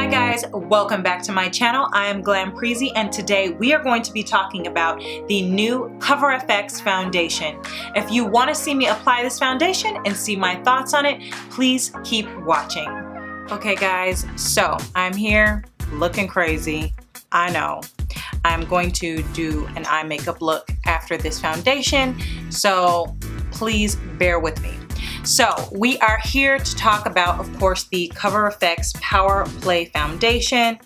Hi guys, welcome back to my channel. I am GlamPreezy and today we are going to be talking about the new Cover FX foundation. If you want to see me apply this foundation and see my thoughts on it, please keep watching. Okay guys, so I'm here looking crazy. I know. I'm going to do an eye makeup look after this foundation, so please bear with me. So we are here to talk about, of course, the Cover FX Power Play Foundation.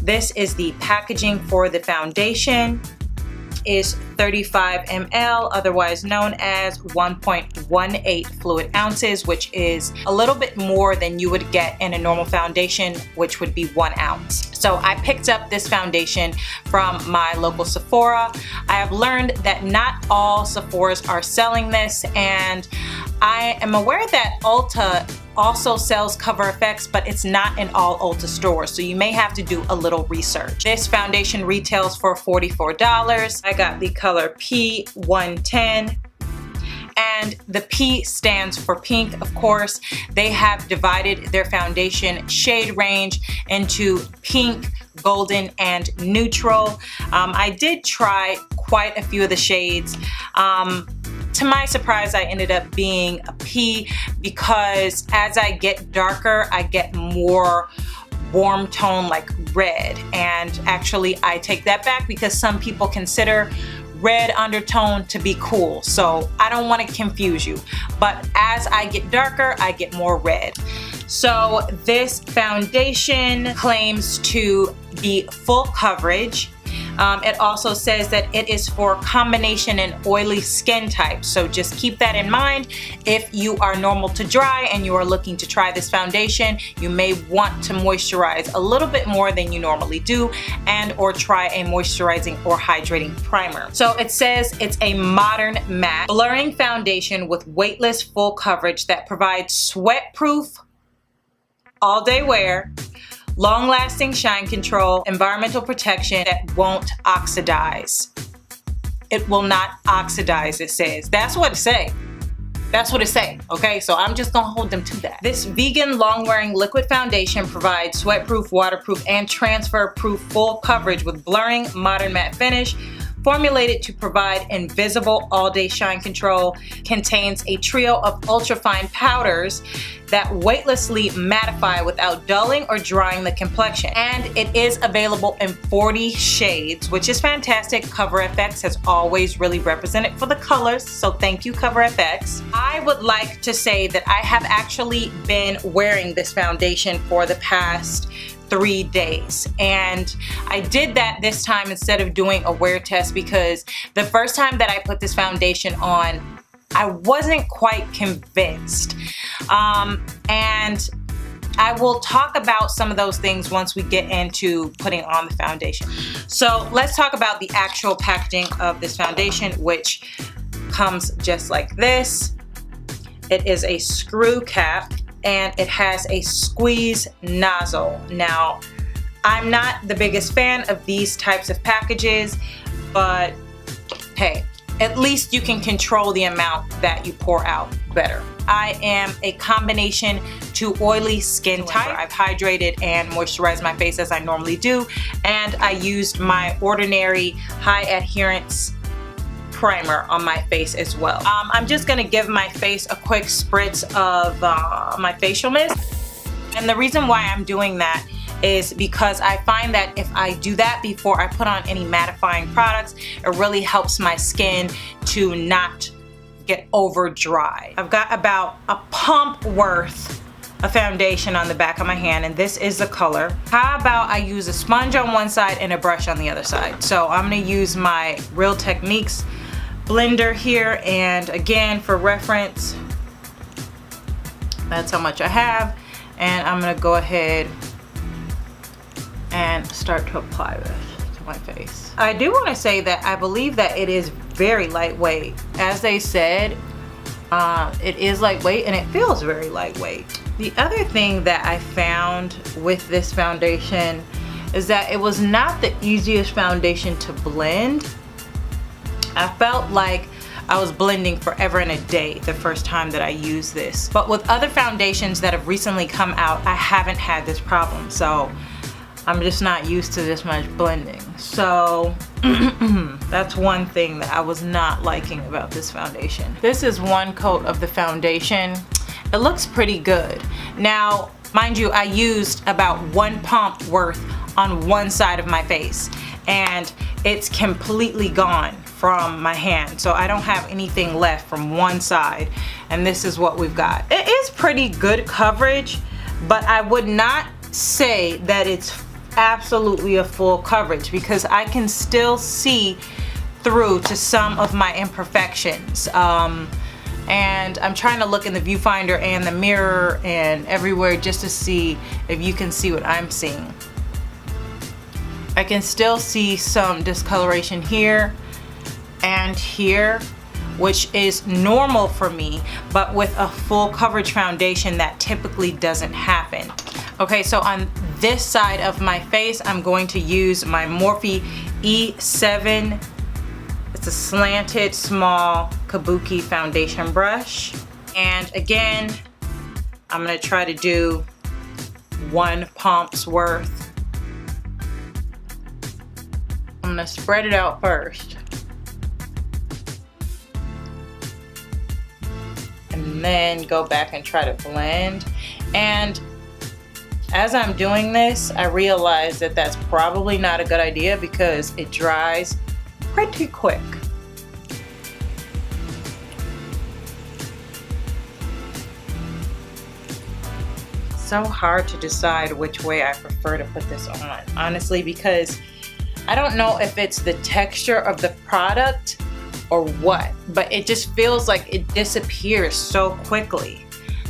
This is the packaging for the foundation. Is 35 ml, otherwise known as 1.18 fluid ounces, which is a little bit more than you would get in a normal foundation, which would be 1 ounce. So I picked up this foundation from my local Sephora. I have learned that not all Sephoras are selling this, and I am aware that Ulta also sells Cover FX, but it's not in all Ulta stores, so you may have to do a little research. This foundation retails for $44. I got the color P110, and the P stands for pink, of course. They have divided their foundation shade range into pink, golden, and neutral. I did try quite a few of the shades. To my surprise, I ended up being a P because as I get darker, I get more warm tone like red. And actually, I take that back because some people consider red undertone to be cool. So I don't want to confuse you. But as I get darker, I get more red. So this foundation claims to be full coverage. It also says that it is for combination and oily skin types. So just keep that in mind. If you are normal to dry and you are looking to try this foundation, you may want to moisturize a little bit more than you normally do, and or try a moisturizing or hydrating primer. So it says it's a modern matte blurring foundation with weightless full coverage that provides sweat-proof all day wear, long-lasting shine control, environmental protection that won't oxidize. It will not oxidize, it says. That's what it say. That's what it say, okay? So I'm just gonna hold them to that. This vegan long-wearing liquid foundation provides sweat-proof, waterproof, and transfer-proof full coverage with blurring modern matte finish. Formulated to provide invisible all-day shine control, contains a trio of ultrafine powders that weightlessly mattify without dulling or drying the complexion. And it is available in 40 shades, which is fantastic. Cover FX has always really represented for the colors, so thank you, Cover FX. I would like to say that I have actually been wearing this foundation for the past 3 days, and I did that this time instead of doing a wear test because the first time that I put this foundation on, I wasn't quite convinced. And I will talk about some of those things once we get into putting on the foundation. So let's talk about the actual packaging of this foundation, which comes just like this. It is a screw cap, and it has a squeeze nozzle. Now, I'm not the biggest fan of these types of packages, but hey, at least you can control the amount that you pour out better. I am a combination to oily skin type. I've hydrated and moisturized my face as I normally do, and I used my ordinary high adherence primer on my face as well. I'm just gonna give my face a quick spritz of my facial mist. And the reason why I'm doing that is because I find that if I do that before I put on any mattifying products, it really helps my skin to not get over dry. I've got about a pump worth of foundation on the back of my hand, and this is the color. How about I use a sponge on one side and a brush on the other side? So I'm gonna use my Real Techniques blender here, and again, for reference, that's how much I have, and I'm gonna go ahead and start to apply this to my face. I do want to say that I believe that it is very lightweight. As they said, it is lightweight and it feels very lightweight. The other thing that I found with this foundation is that it was not the easiest foundation to blend. I felt like I was blending forever and a day the first time that I used this. But with other foundations that have recently come out, I haven't had this problem. So I'm just not used to this much blending. So that's one thing that I was not liking about this foundation. This is one coat of the foundation. It looks pretty good. Now, mind you, I used about 1 pump worth on one side of my face, and it's completely gone from my hand. So I don't have anything left from one side, and this is what we've got. It is pretty good coverage, but I would not say that it's absolutely a full coverage because I can still see through to some of my imperfections. And I'm trying to look in the viewfinder and the mirror and everywhere just to see if you can see what I'm seeing. I can still see some discoloration here and here, which is normal for me, but with a full coverage foundation that typically doesn't happen. Okay, so on this side of my face, I'm going to use my Morphe E7. It's a slanted small kabuki foundation brush. And again, I'm gonna try to do 1 pump's worth. I'm gonna spread it out first. And then go back and try to blend. And as I'm doing this, I realize that that's probably not a good idea because it dries pretty quick. So hard to decide which way I prefer to put this on, honestly, because I don't know if it's the texture of the product or what, but it just feels like it disappears so quickly.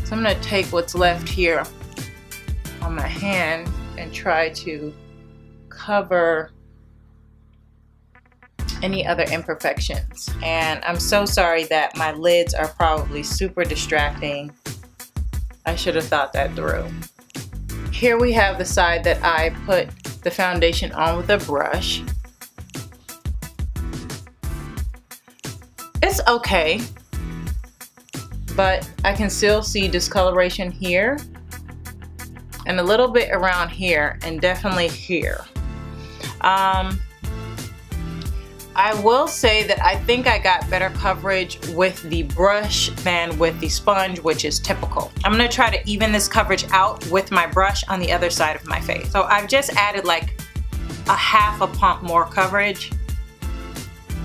So I'm gonna take what's left here on my hand and try to cover any other imperfections. And I'm so sorry that my lids are probably super distracting. I should have thought that through. Here we have the side that I put the foundation on with a brush. It's okay, but I can still see discoloration here and a little bit around here and definitely here. I will say that I think I got better coverage with the brush than with the sponge, which is typical. I'm gonna try to even this coverage out with my brush on the other side of my face. So I've just added like a half a pump more coverage,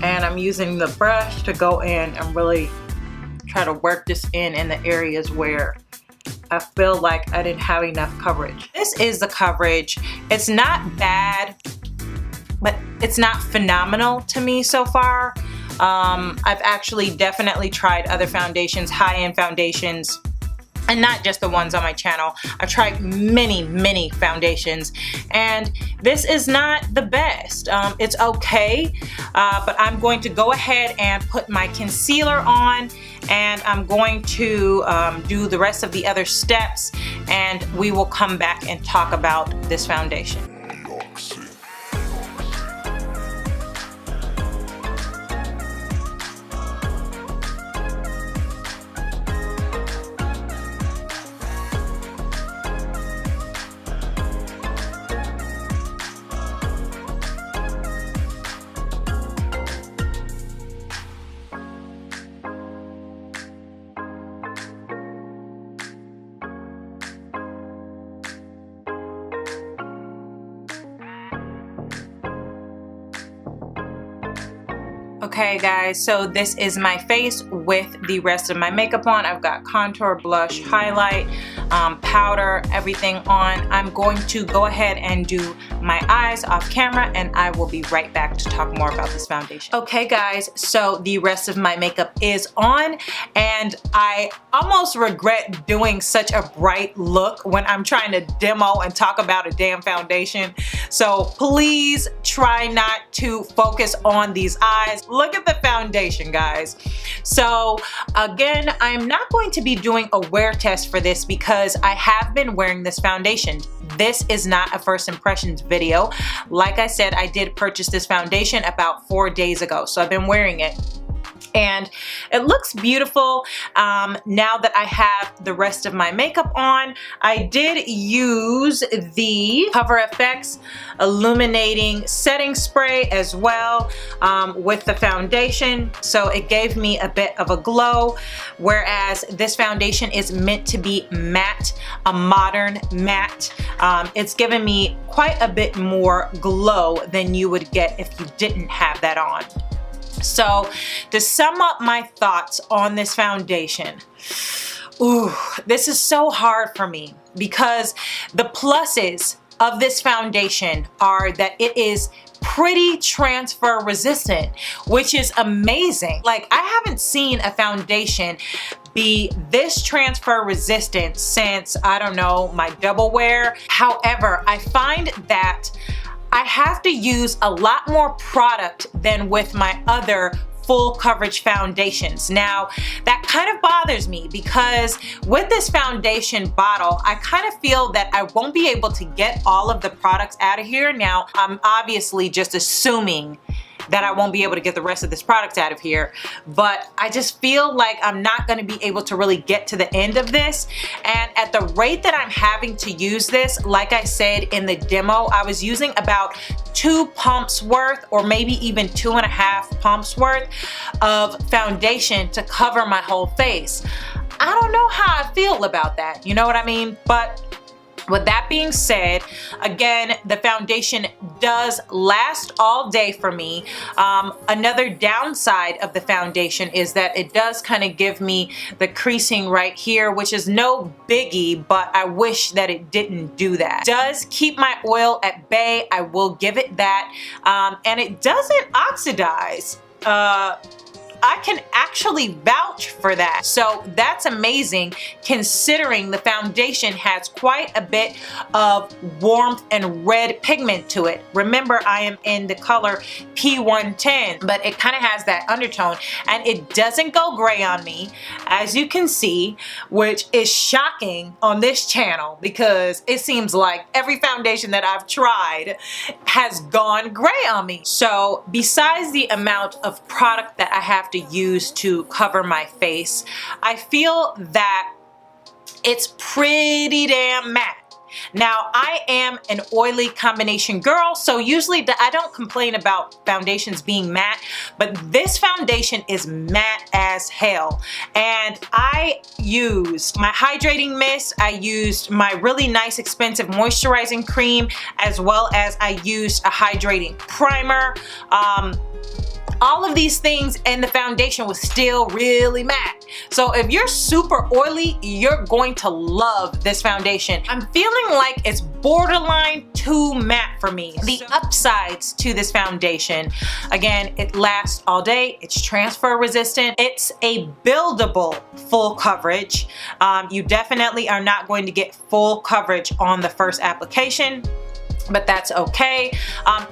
and I'm using the brush to go in and really try to work this in the areas where I feel like I didn't have enough coverage. This is the coverage. It's not bad, but it's not phenomenal to me so far. I've actually definitely tried other foundations, high-end foundations, and not just the ones on my channel. I've tried many foundations, and this is not the best. It's okay, but I'm going to go ahead and put my concealer on, and I'm going to do the rest of the other steps, and we will come back and talk about this foundation. Okay guys, so this is my face with the rest of my makeup on. I've got contour, blush, highlight, powder, everything on. I'm going to go ahead and do my eyes off camera, and I will be right back to talk more about this foundation. Okay guys, so the rest of my makeup is on, and I almost regret doing such a bright look when I'm trying to demo and talk about a damn foundation. So please try not to focus on these eyes. Look at the foundation, guys. So again, I'm not going to be doing a wear test for this because I have been wearing this foundation. This is not a first impressions video. Like I said, I did purchase this foundation about 4 days ago, so I've been wearing it. And it looks beautiful. Now that I have the rest of my makeup on, I did use the Cover FX Illuminating Setting Spray as well with the foundation. So it gave me a bit of a glow, whereas this foundation is meant to be matte, a modern matte. It's given me quite a bit more glow than you would get if you didn't have that on. So to sum up my thoughts on this foundation, ooh, this is so hard for me because the pluses of this foundation are that it is pretty transfer resistant, which is amazing. Like, I haven't seen a foundation be this transfer resistant since, I don't know, my double wear. However, I find that I have to use a lot more product than with my other full coverage foundations. Now, that kind of bothers me because with this foundation bottle, I kind of feel that I won't be able to get all of the products out of here. Now, I'm obviously just assuming that I won't be able to get the rest of this product out of here, but I just feel like I'm not going to be able to really get to the end of this. And at the rate that I'm having to use this, like I said in the demo, I was using about 2 pumps worth, or maybe even 2.5 pumps worth of foundation to cover my whole face. I don't know how I feel about that, you know what I mean? But with that being said, again, the foundation does last all day for me. Another downside of the foundation is that it does kind of give me the creasing right here, which is no biggie, but I wish that it didn't do that. It does keep my oil at bay, I will give it that, and it doesn't oxidize. I can actually vouch for that. So that's amazing considering the foundation has quite a bit of warmth and red pigment to it. Remember, I am in the color P110, but it kind of has that undertone and it doesn't go gray on me, as you can see, which is shocking on this channel because it seems like every foundation that I've tried has gone gray on me. So besides the amount of product that I have to use to cover my face, I feel that it's pretty damn matte. Now, I am an oily combination girl, so usually I don't complain about foundations being matte, but this foundation is matte as hell. And I used my hydrating mist, I used my really nice expensive moisturizing cream, as well as I used a hydrating primer. All of these things, and the foundation was still really matte. So if you're super oily, you're going to love this foundation. I'm feeling like it's borderline too matte for me. The upsides to this foundation, again, it lasts all day, it's transfer resistant, it's a buildable full coverage. You definitely are not going to get full coverage on the first application, but that's okay.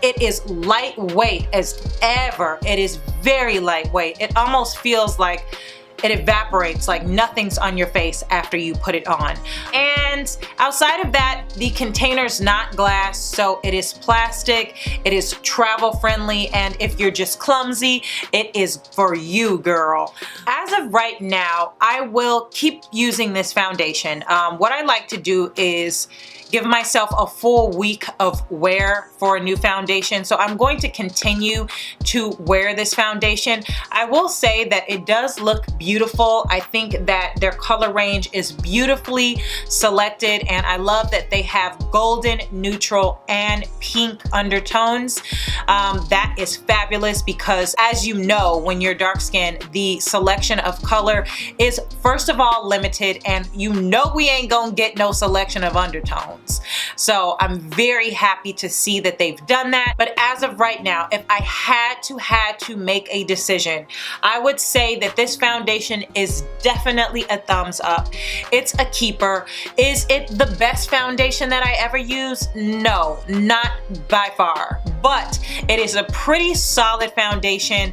It is lightweight as ever. It is very lightweight. It almost feels like it evaporates, like nothing's on your face after you put it on. And outside of that, the container's not glass, so it is plastic. It is travel friendly, and if you're just clumsy, it is for you, girl. As of right now, I will keep using this foundation. What I like to do is give myself a full week of wear for a new foundation. So I'm going to continue to wear this foundation. I will say that it does look beautiful. I think that their color range is beautifully selected, and I love that they have golden, neutral, and pink undertones. That is fabulous because, as you know, when you're dark skinned, the selection of color is first of all limited, and you know we ain't gonna get no selection of undertones. So I'm very happy to see that they've done that. But as of right now, if I had to make a decision, I would say that this foundation is definitely a thumbs up. It's a keeper. Is it the best foundation that I ever used? No, not by far. But it is a pretty solid foundation.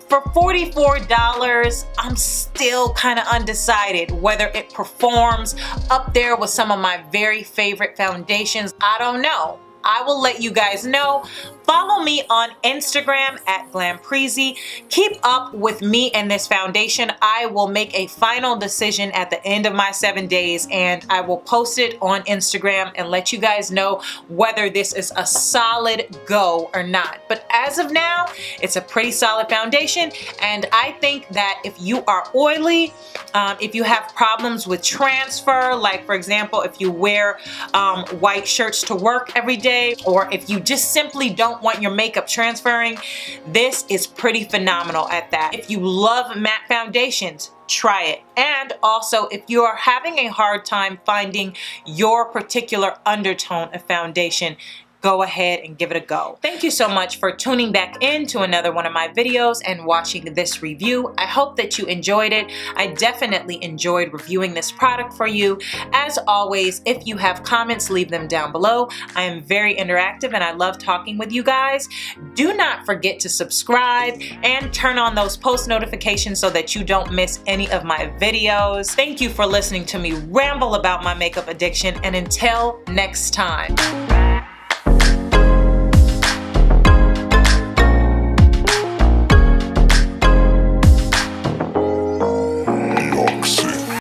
For $44, I'm still kind of undecided whether it performs up there with some of my very favorite foundations. I don't know. I will let you guys know. Follow me on Instagram at GlamPreezy. Keep up with me and this foundation. I will make a final decision at the end of my 7 days, and I will post it on Instagram and let you guys know whether this is a solid go or not. But as of now, it's a pretty solid foundation, and I think that if you are oily, if you have problems with transfer, like for example, if you wear white shirts to work every day, or if you just simply don't want your makeup transferring, this is pretty phenomenal at that. If you love matte foundations, try it. And also, if you are having a hard time finding your particular undertone of foundation, go ahead and give it a go. Thank you so much for tuning back in to another one of my videos and watching this review. I hope that you enjoyed it. I definitely enjoyed reviewing this product for you. As always, if you have comments, leave them down below. I am very interactive and I love talking with you guys. Do not forget to subscribe and turn on those post notifications so that you don't miss any of my videos. Thank you for listening to me ramble about my makeup addiction, and until next time.